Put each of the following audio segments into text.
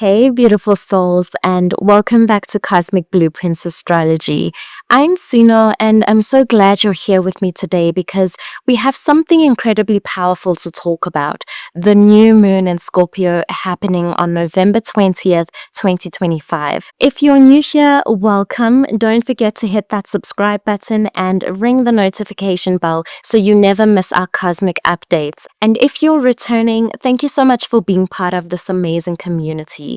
Hey, beautiful souls, and welcome back to Cosmic Blueprints Astrology. I'm Suno, and I'm so glad you're here with me today because we have something incredibly powerful to talk about. The new moon in Scorpio happening on November 20th, 2025. If you're new here, welcome. Don't forget to hit that subscribe button and ring the notification bell so you never miss our cosmic updates. And if you're returning, thank you so much for being part of this amazing community.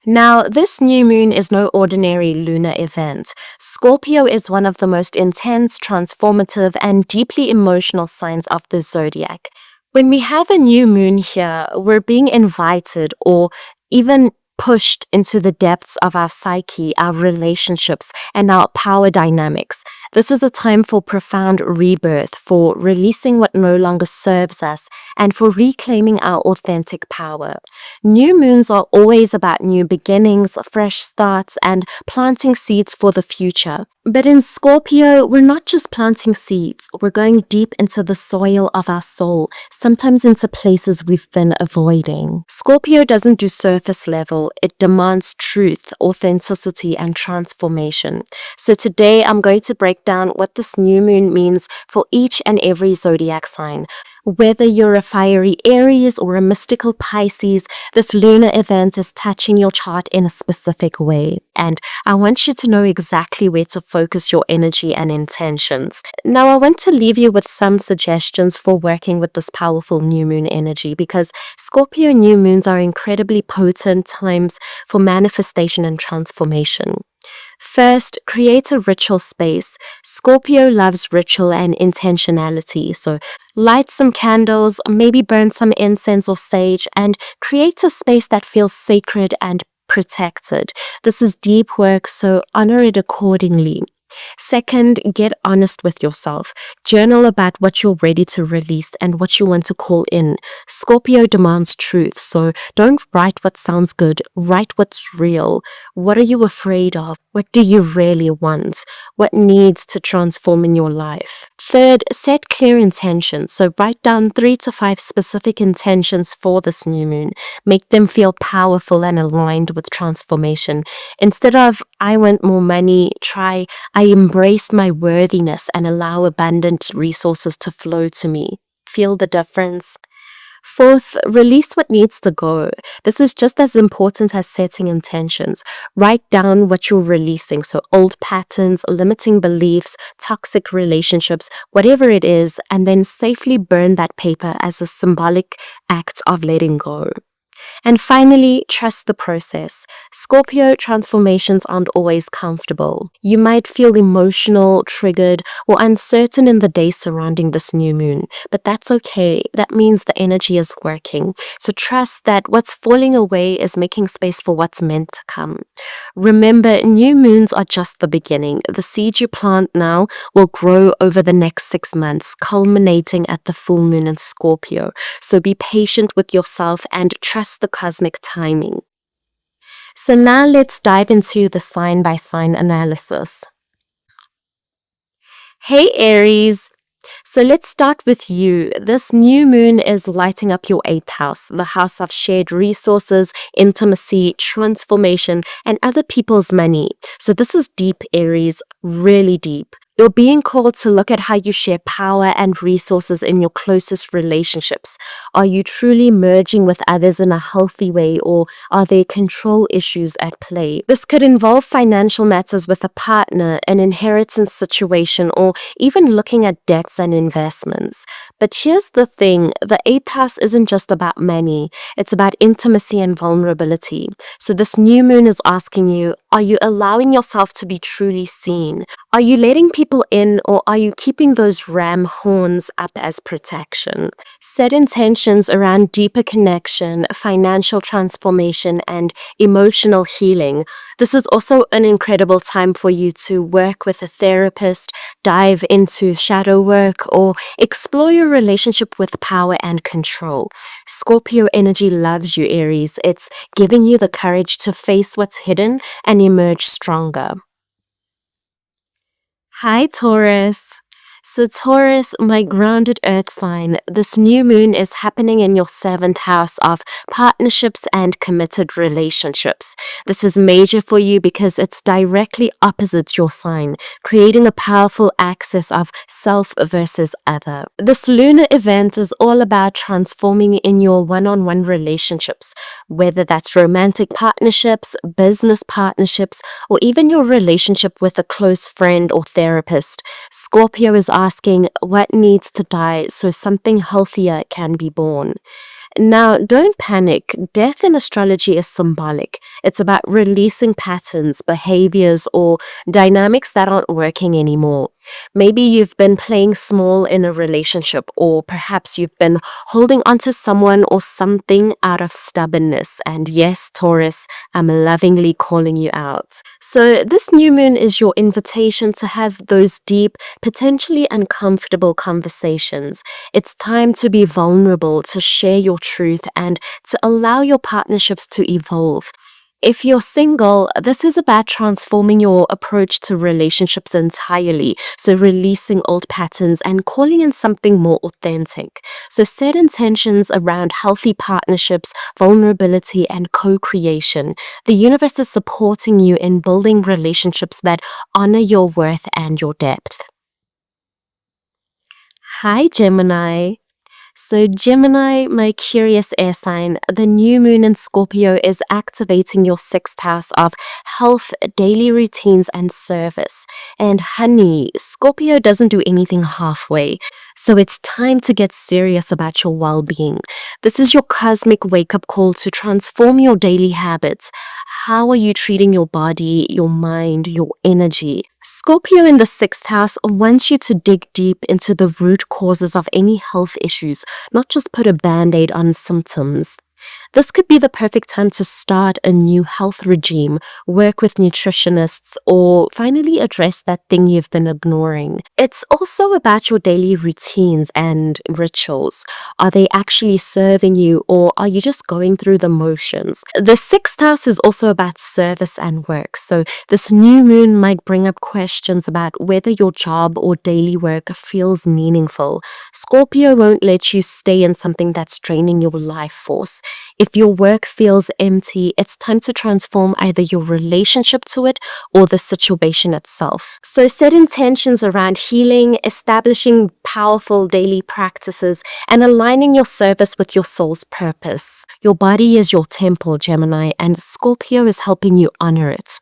Now, this new moon is no ordinary lunar event. Scorpio is one of the most intense, transformative, and deeply emotional signs of the zodiac. When we have a new moon here, we're being invited or even pushed into the depths of our psyche, our relationships, and our power dynamics. This is a time for profound rebirth, for releasing what no longer serves us, and for reclaiming our authentic power. New moons are always about new beginnings, fresh starts, and planting seeds for the future. But in Scorpio, we're not just planting seeds, we're going deep into the soil of our soul, sometimes into places we've been avoiding. Scorpio doesn't do surface level, it demands truth, authenticity, and transformation. So today I'm going to break down what this new moon means for each and every zodiac sign. Whether you're a fiery Aries or a mystical Pisces, this lunar event is touching your chart in a specific way. And I want you to know exactly where to focus your energy and intentions. Now, I want to leave you with some suggestions for working with this powerful new moon energy because Scorpio new moons are incredibly potent times for manifestation and transformation. First, create a ritual space. Scorpio loves ritual and intentionality, so light some candles, maybe burn some incense or sage, and create a space that feels sacred and protected. This is deep work, so honor it accordingly. Second, get honest with yourself. Journal about what you're ready to release and what you want to call in. Scorpio demands truth, so don't write what sounds good. Write what's real. What are you afraid of? What do you really want? What needs to transform in your life? Third, set clear intentions. So write down 3 to 5 specific intentions for this new moon. Make them feel powerful and aligned with transformation. Instead of, I want more money, try, I embrace my worthiness and allow abundant resources to flow to me. Feel the difference? Fourth, release what needs to go. This is just as important as setting intentions. Write down what you're releasing. So old patterns, limiting beliefs, toxic relationships, whatever it is, and then safely burn that paper as a symbolic act of letting go. And finally, trust the process. Scorpio transformations aren't always comfortable. You might feel emotional, triggered, or uncertain in the days surrounding this new moon, but that's okay. That means the energy is working. So trust that what's falling away is making space for what's meant to come. Remember, new moons are just the beginning. The seed you plant now will grow over the next 6 months, culminating at the full moon in Scorpio. So be patient with yourself and trust the cosmic timing. So now let's dive into the sign-by-sign analysis. Hey Aries! So let's start with you. This new moon is lighting up your 8th house, the house of shared resources, intimacy, transformation, and other people's money. So this is deep, Aries, really deep. You're being called to look at how you share power and resources in your closest relationships. Are you truly merging with others in a healthy way, or are there control issues at play? This could involve financial matters with a partner, an inheritance situation, or even looking at debts and investments. But here's the thing, the 8th house isn't just about money, it's about intimacy and vulnerability. So this new moon is asking you, are you allowing yourself to be truly seen? Are you letting people in, or are you keeping those ram horns up as protection? Set intentions around deeper connection, financial transformation, and emotional healing. This is also an incredible time for you to work with a therapist, dive into shadow work, or explore your relationship with power and control. Scorpio energy loves you, Aries. It's giving you the courage to face what's hidden and emerge stronger. Hi, Taurus. So Taurus, my grounded earth sign, this new moon is happening in your 7th house of partnerships and committed relationships. This is major for you because it's directly opposite your sign, creating a powerful axis of self versus other. This lunar event is all about transforming in your one-on-one relationships, whether that's romantic partnerships, business partnerships, or even your relationship with a close friend or therapist. Scorpio is asking what needs to die so something healthier can be born. Now, don't panic. Death in astrology is symbolic. It's about releasing patterns, behaviors, or dynamics that aren't working anymore. Maybe you've been playing small in a relationship, or perhaps you've been holding onto someone or something out of stubbornness. And yes, Taurus, I'm lovingly calling you out. So, this new moon is your invitation to have those deep, potentially uncomfortable conversations. It's time to be vulnerable, to share your truth, and to allow your partnerships to evolve. If you're single, this is about transforming your approach to relationships entirely. So, releasing old patterns and calling in something more authentic. So, set intentions around healthy partnerships, vulnerability, and co creation. The universe is supporting you in building relationships that honor your worth and your depth. Hi, Gemini. So Gemini, my curious air sign, the new moon in Scorpio is activating your 6th house of health, daily routines, and service. And honey, Scorpio doesn't do anything halfway. So it's time to get serious about your well-being. This is your cosmic wake-up call to transform your daily habits. How are you treating your body, your mind, your energy? Scorpio in the 6th house wants you to dig deep into the root causes of any health issues, not just put a band-aid on symptoms. This could be the perfect time to start a new health regime, work with nutritionists, or finally address that thing you've been ignoring. It's also about your daily routines and rituals. Are they actually serving you, or are you just going through the motions? The 6th house is also about service and work, so this new moon might bring up questions about whether your job or daily work feels meaningful. Scorpio won't let you stay in something that's draining your life force. If your work feels empty, it's time to transform either your relationship to it or the situation itself. So set intentions around healing, establishing powerful daily practices, and aligning your service with your soul's purpose. Your body is your temple, Gemini, and Scorpio is helping you honor it.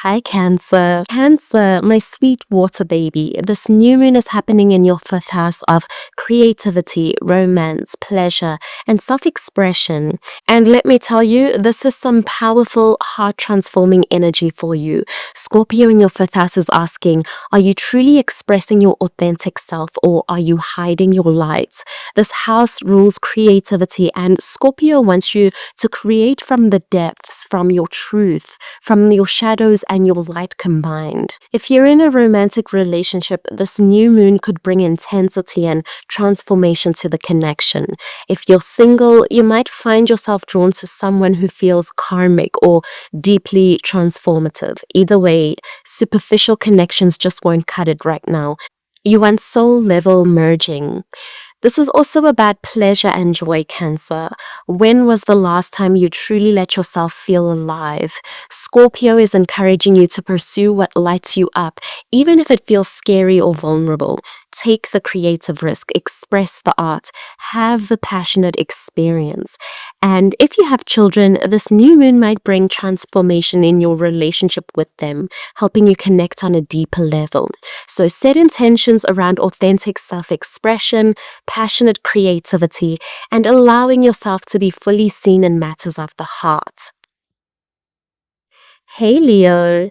Hi, Cancer. Cancer, my sweet water baby. This new moon is happening in your 5th house of creativity, romance, pleasure, and self-expression. And let me tell you, this is some powerful, heart-transforming energy for you. Scorpio in your 5th house is asking, are you truly expressing your authentic self, or are you hiding your light? This house rules creativity, and Scorpio wants you to create from the depths, from your truth, from your shadows and your light combined. If you're in a romantic relationship, this new moon could bring intensity and transformation to the connection. If you're single, you might find yourself drawn to someone who feels karmic or deeply transformative. Either way, superficial connections just won't cut it right now. You want soul level merging. This is also about pleasure and joy, Cancer. When was the last time you truly let yourself feel alive? Scorpio is encouraging you to pursue what lights you up, even if it feels scary or vulnerable. Take the creative risk, express the art, have the passionate experience. And if you have children, this new moon might bring transformation in your relationship with them, helping you connect on a deeper level. So set intentions around authentic self-expression, passionate creativity, and allowing yourself to be fully seen in matters of the heart. Hey, Leo.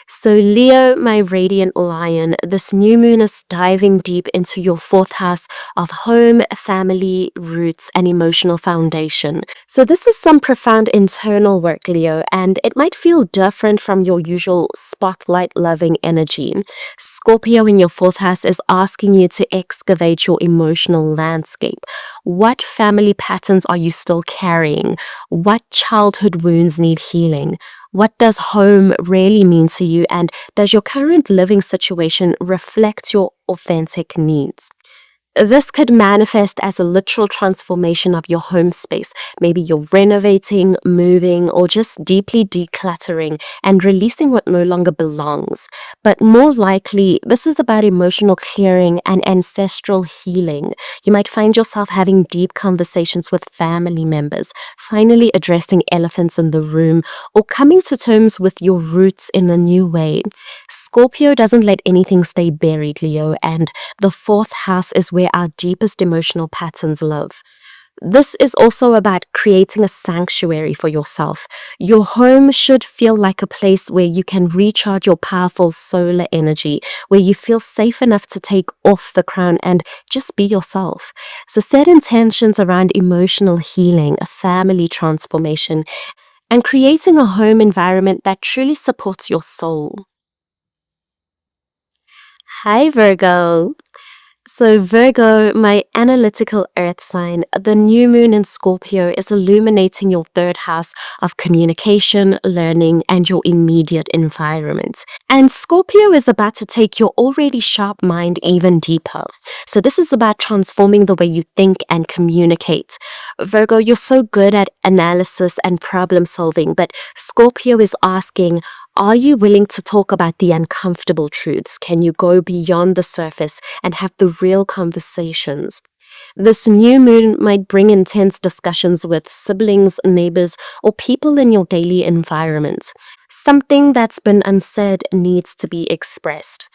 So Leo, my radiant lion, this new moon is diving deep into your 4th house of home, family, roots, and emotional foundation. So this is some profound internal work, Leo, and it might feel different from your usual spotlight-loving energy. Scorpio in your 4th house is asking you to excavate your emotional landscape. What family patterns are you still carrying? What childhood wounds need healing? What does home really mean to you? And does your current living situation reflect your authentic needs? This could manifest as a literal transformation of your home space. Maybe you're renovating, moving, or just deeply decluttering and releasing what no longer belongs. But more likely, this is about emotional clearing and ancestral healing. You might find yourself having deep conversations with family members, finally addressing elephants in the room, or coming to terms with your roots in a new way. Scorpio doesn't let anything stay buried, Leo, and the fourth house is where our deepest emotional patterns live. This is also about creating a sanctuary for yourself. Your home should feel like a place where you can recharge your powerful solar energy, where you feel safe enough to take off the crown and just be yourself. So set intentions around emotional healing, a family transformation, and creating a home environment that truly supports your soul. Hi, Virgo. So Virgo, my analytical earth sign, the new moon in Scorpio is illuminating your third house of communication, learning, and your immediate environment. And Scorpio is about to take your already sharp mind even deeper. So this is about transforming the way you think and communicate. Virgo, you're so good at analysis and problem solving, but Scorpio is asking, are you willing to talk about the uncomfortable truths? Can you go beyond the surface and have the real conversations? This new moon might bring intense discussions with siblings, neighbors, or people in your daily environment. Something that's been unsaid needs to be expressed.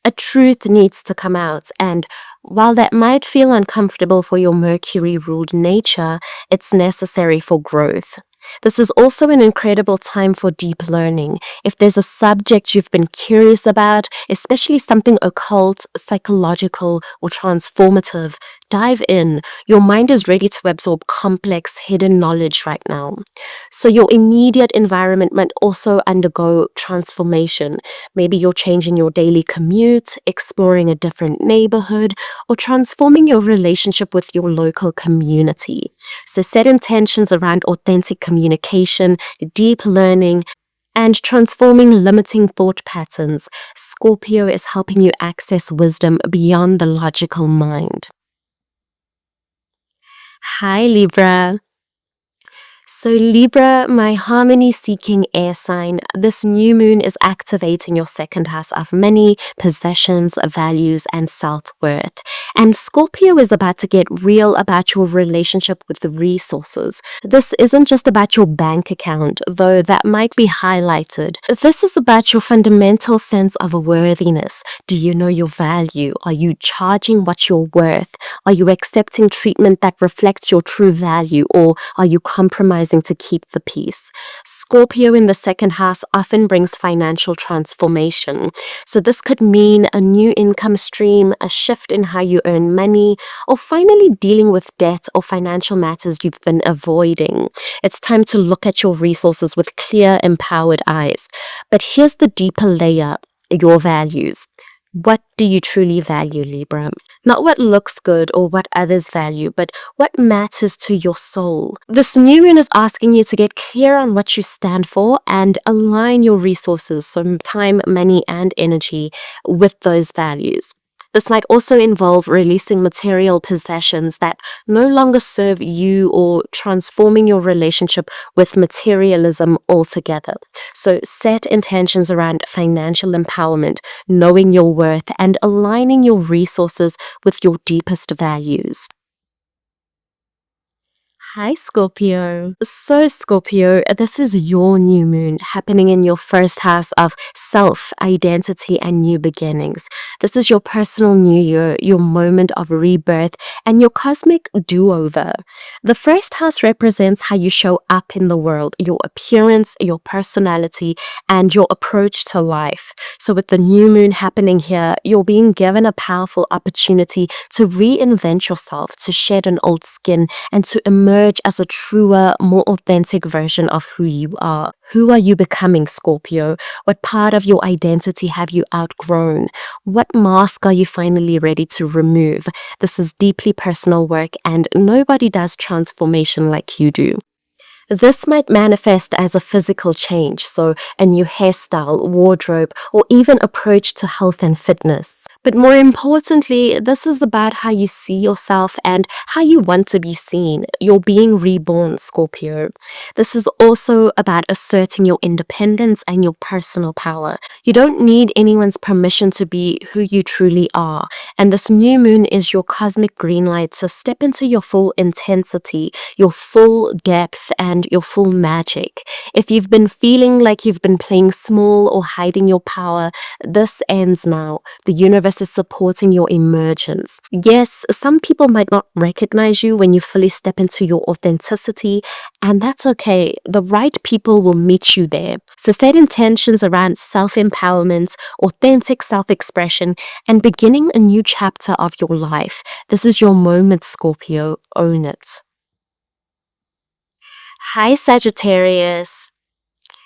A truth needs to come out, and while that might feel uncomfortable for your Mercury-ruled nature, it's necessary for growth. This is also an incredible time for deep learning. If there's a subject you've been curious about, especially something occult, psychological, or transformative, dive in. Your mind is ready to absorb complex, hidden knowledge right now. So your immediate environment might also undergo transformation. Maybe you're changing your daily commute, exploring a different neighborhood, or transforming your relationship with your local community. So set intentions around authentic communication, deep learning, and transforming limiting thought patterns. Scorpio is helping you access wisdom beyond the logical mind. Hi, Libra. So Libra, my harmony-seeking air sign, this new moon is activating your second house of money, possessions, values, and self-worth. And Scorpio is about to get real about your relationship with the resources. This isn't just about your bank account, though that might be highlighted. This is about your fundamental sense of worthiness. Do you know your value? Are you charging what you're worth? Are you accepting treatment that reflects your true value, or are you compromising to keep the peace? Scorpio in the second house often brings financial transformation. So this could mean a new income stream, a shift in how you earn money, or finally dealing with debt or financial matters you've been avoiding. It's time to look at your resources with clear, empowered eyes. But here's the deeper layer, your values. What do you truly value, Libra? Not what looks good or what others value, but what matters to your soul. This new moon is asking you to get clear on what you stand for and align your resources, so time, money, and energy, with those values. This might also involve releasing material possessions that no longer serve you or transforming your relationship with materialism altogether. So set intentions around financial empowerment, knowing your worth, and aligning your resources with your deepest values. Hi, Scorpio. So, Scorpio, this is your new moon happening in your first house of self, identity, and new beginnings. This is your personal new year, your moment of rebirth, and your cosmic do-over. The first house represents how you show up in the world, your appearance, your personality, and your approach to life. So, with the new moon happening here, you're being given a powerful opportunity to reinvent yourself, to shed an old skin, and to emerge as a truer, more authentic version of who you are. Who are you becoming, Scorpio? What part of your identity have you outgrown? What mask are you finally ready to remove? This is deeply personal work, and nobody does transformation like you do. This might manifest as a physical change, so a new hairstyle, wardrobe, or even approach to health and fitness. But more importantly, this is about how you see yourself and how you want to be seen. You're being reborn, Scorpio. This is also about asserting your independence and your personal power. You don't need anyone's permission to be who you truly are. And this new moon is your cosmic green light to step into your full intensity, your full depth, and your full magic. If you've been feeling like you've been playing small or hiding your power, this ends now. The universe is supporting your emergence. Yes, some people might not recognize you when you fully step into your authenticity, and that's okay. The right people will meet you there. So set intentions around self-empowerment, authentic self-expression, and beginning a new chapter of your life. This is your moment, Scorpio. Own it. Hi, Sagittarius.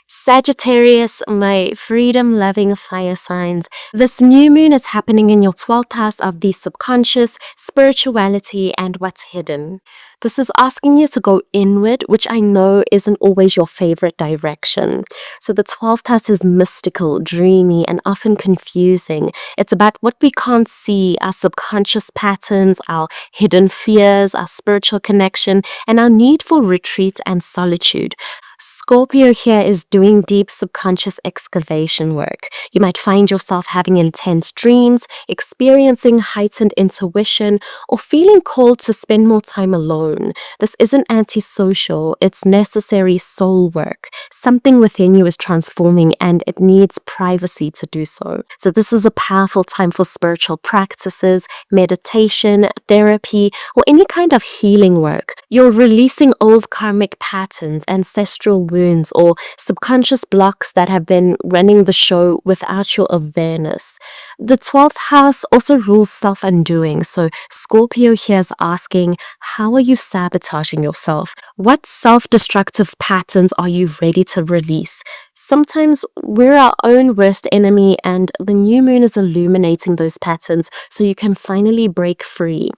Sagittarius, my freedom-loving fire signs. This new moon is happening in your 12th house of the subconscious, spirituality, and what's hidden. This is asking you to go inward, which I know isn't always your favorite direction. So the 12th house is mystical, dreamy, and often confusing. It's about what we can't see, our subconscious patterns, our hidden fears, our spiritual connection, and our need for retreat and solitude. Scorpio here is doing deep subconscious excavation work. You might find yourself having intense dreams, experiencing heightened intuition, or feeling called to spend more time alone. This isn't antisocial, it's necessary soul work. Something within you is transforming and it needs privacy to do so. So this is a powerful time for spiritual practices, meditation, therapy, or any kind of healing work. You're releasing old karmic patterns, ancestral wounds, or subconscious blocks that have been running the show without your awareness. The 12th house also rules self-undoing, so Scorpio here is asking, how are you sabotaging yourself? What self-destructive patterns are you ready to release? Sometimes we're our own worst enemy, and the new moon is illuminating those patterns so you can finally break free.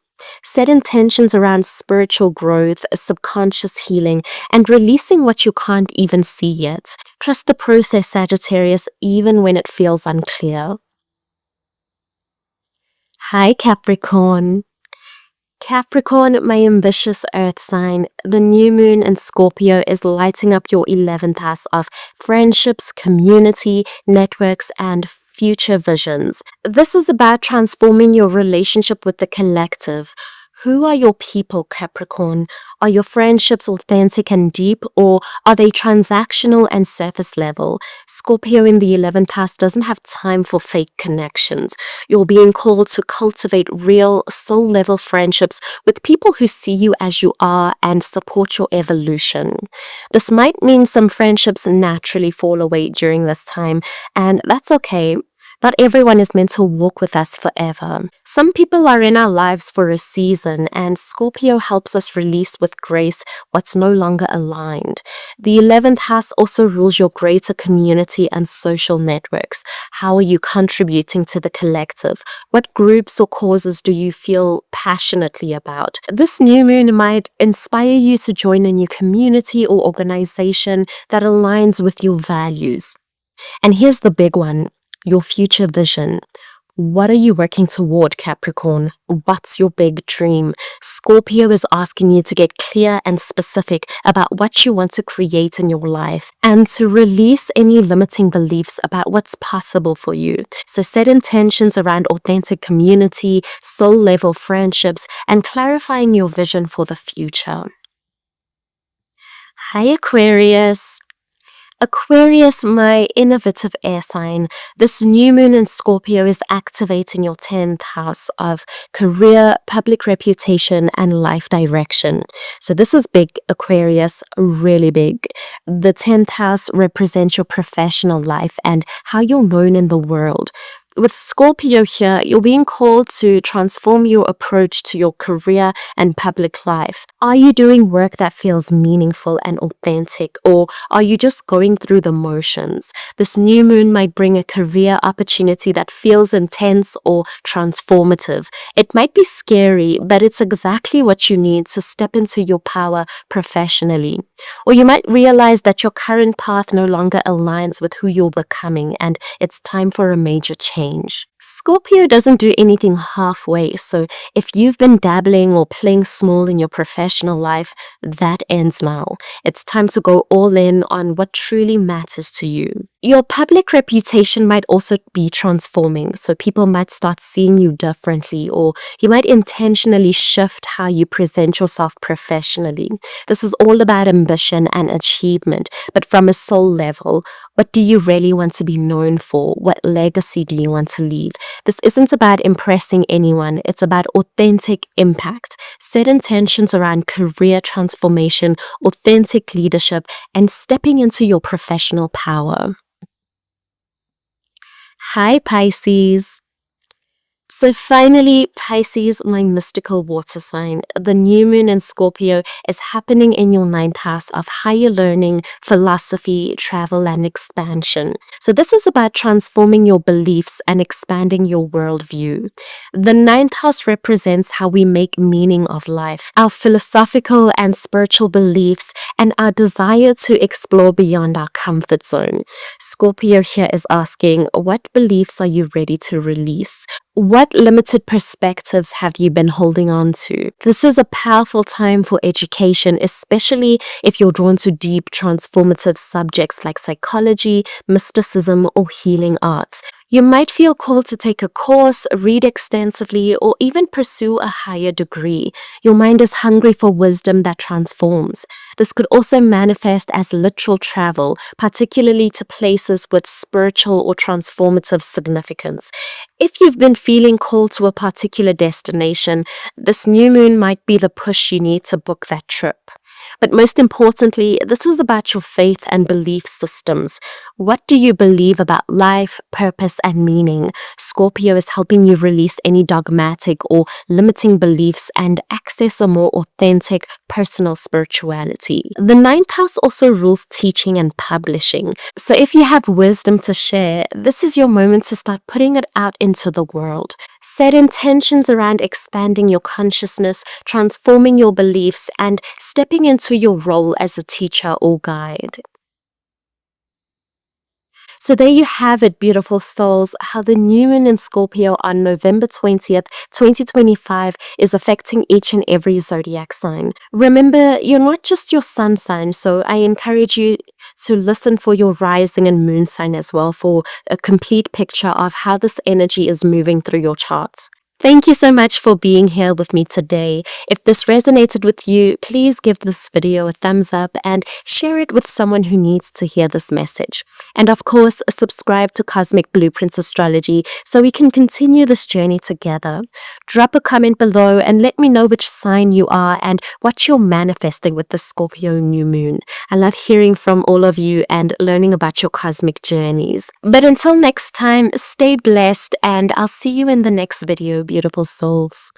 Set intentions around spiritual growth, subconscious healing, and releasing what you can't even see yet. Trust the process, Sagittarius, even when it feels unclear. Hi, Capricorn. Capricorn, my ambitious earth sign, the new moon in Scorpio is lighting up your 11th house of friendships, community, networks, and future visions. This is about transforming your relationship with the collective. Who are your people, Capricorn? Are your friendships authentic and deep, or are they transactional and surface level? Scorpio in the 11th house doesn't have time for fake connections. You're being called to cultivate real, soul-level friendships with people who see you as you are and support your evolution. This might mean some friendships naturally fall away during this time, and that's okay. Not everyone is meant to walk with us forever. Some people are in our lives for a season, and Scorpio helps us release with grace what's no longer aligned. The 11th house also rules your greater community and social networks. How are you contributing to the collective? What groups or causes do you feel passionately about? This new moon might inspire you to join a new community or organization that aligns with your values. And here's the big one. Your future vision. What are you working toward, Capricorn? What's your big dream? Scorpio is asking you to get clear and specific about what you want to create in your life and to release any limiting beliefs about what's possible for you. So set intentions around authentic community, soul-level friendships, and clarifying your vision for the future. Hi, Aquarius. Aquarius, my innovative air sign, this new moon in Scorpio is activating your 10th house of career, public reputation, and life direction. So this is big, Aquarius, really big. The 10th house represents your professional life and how you're known in the world. With Scorpio here, you're being called to transform your approach to your career and public life. Are you doing work that feels meaningful and authentic, or are you just going through the motions? This new moon might bring a career opportunity that feels intense or transformative. It might be scary, but it's exactly what you need to step into your power professionally. Or you might realize that your current path no longer aligns with who you're becoming, and it's time for a major change. Scorpio doesn't do anything halfway, so if you've been dabbling or playing small in your professional life, that ends now. It's time to go all in on what truly matters to you. Your public reputation might also be transforming, so people might start seeing you differently, or you might intentionally shift how you present yourself professionally. This is all about ambition and achievement, but from a soul level. What do you really want to be known for? What legacy do you want to leave? This isn't about impressing anyone. It's about authentic impact. Set intentions around career transformation, authentic leadership, and stepping into your professional power. Hi, Pisces. So finally, Pisces, my mystical water sign, the new moon in Scorpio is happening in your ninth house of higher learning, philosophy, travel, and expansion. So this is about transforming your beliefs and expanding your worldview. The ninth house represents how we make meaning of life, our philosophical and spiritual beliefs, and our desire to explore beyond our comfort zone. Scorpio here is asking, what beliefs are you ready to release? What limited perspectives have you been holding on to? This is a powerful time for education, especially if you're drawn to deep, transformative subjects like psychology, mysticism, or healing arts. You might feel called to take a course, read extensively, or even pursue a higher degree. Your mind is hungry for wisdom that transforms. This could also manifest as literal travel, particularly to places with spiritual or transformative significance. If you've been feeling called to a particular destination, this new moon might be the push you need to book that trip. But most importantly, this is about your faith and belief systems. What do you believe about life, purpose, and meaning? Scorpio is helping you release any dogmatic or limiting beliefs and access a more authentic, personal spirituality. The ninth house also rules teaching and publishing. So if you have wisdom to share, this is your moment to start putting it out into the world. Set intentions around expanding your consciousness, transforming your beliefs, and stepping into your role as a teacher or guide. So there you have it, beautiful souls, how the new moon in Scorpio on November 20th, 2025 is affecting each and every zodiac sign. Remember, you're not just your sun sign, so I encourage you to listen for your rising and moon sign as well for a complete picture of how this energy is moving through your charts. Thank you so much for being here with me today. If this resonated with you, please give this video a thumbs up and share it with someone who needs to hear this message. And of course, subscribe to Cosmic Blueprints Astrology so we can continue this journey together. Drop a comment below and let me know which sign you are and what you're manifesting with the Scorpio new moon. I love hearing from all of you and learning about your cosmic journeys. But until next time, stay blessed and I'll see you in the next video, beautiful souls.